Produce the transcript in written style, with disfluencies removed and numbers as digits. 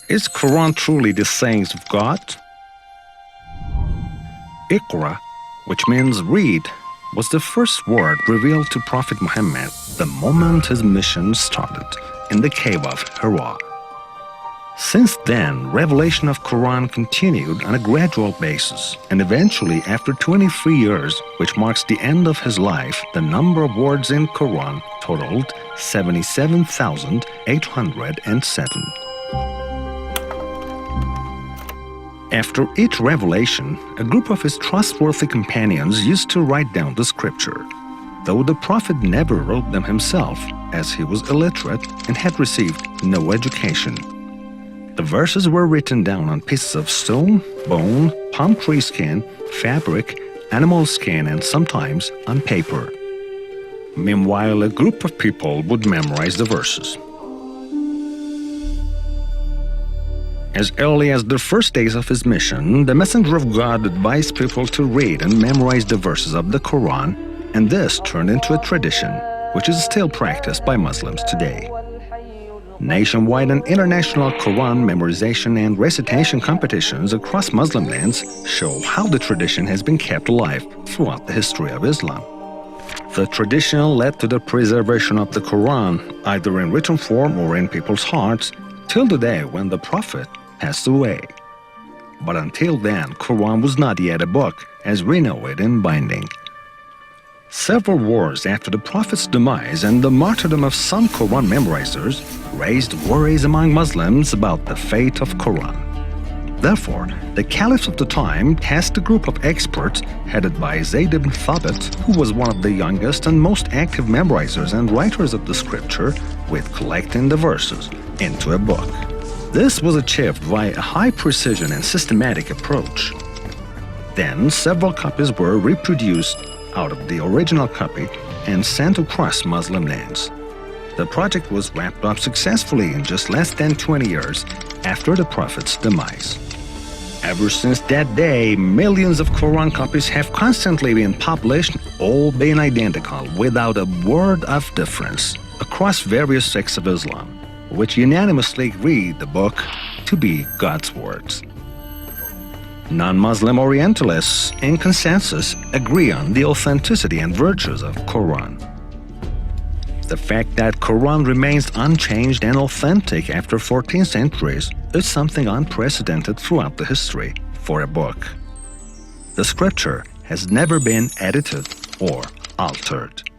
Is Quran truly the sayings of God? Iqra, which means read, was the first word revealed to Prophet Muhammad the moment his mission started in the cave of Hira. Since then, revelation of Quran continued on a gradual basis, and eventually, after 23 years, which marks the end of his life, the number of words in Quran totaled 77,807. After each revelation, a group of his trustworthy companions used to write down the scripture, though the Prophet never wrote them himself, as he was illiterate and had received no education. The verses were written down on pieces of stone, bone, palm tree skin, fabric, animal skin, and sometimes on paper. Meanwhile, a group of people would memorize the verses. As early as the first days of his mission, the Messenger of God advised people to read and memorize the verses of the Quran, and this turned into a tradition, which is still practiced by Muslims today. Nationwide and international Quran memorization and recitation competitions across Muslim lands show how the tradition has been kept alive throughout the history of Islam. The tradition led to the preservation of the Quran, either in written form or in people's hearts, till the day when the Prophet passed away. But until then, Quran was not yet a book as we know it in binding. Several wars after the Prophet's demise and the martyrdom of some Quran memorizers raised worries among Muslims about the fate of Quran. Therefore, the Caliph of the time tasked a group of experts headed by Zayd ibn Thabit, who was one of the youngest and most active memorizers and writers of the scripture, with collecting the verses into a book. This was achieved via a high precision and systematic approach. Then, several copies were reproduced out of the original copy and sent across Muslim lands. The project was wrapped up successfully in just less than 20 years after the Prophet's demise. Ever since that day, millions of Quran copies have constantly been published, all being identical without a word of difference, across various sects of Islam, which unanimously agree the book to be God's words. Non-Muslim Orientalists, in consensus, agree on the authenticity and virtues of Quran. The fact that Quran remains unchanged and authentic after 14 centuries is something unprecedented throughout the history for a book. The scripture has never been edited or altered.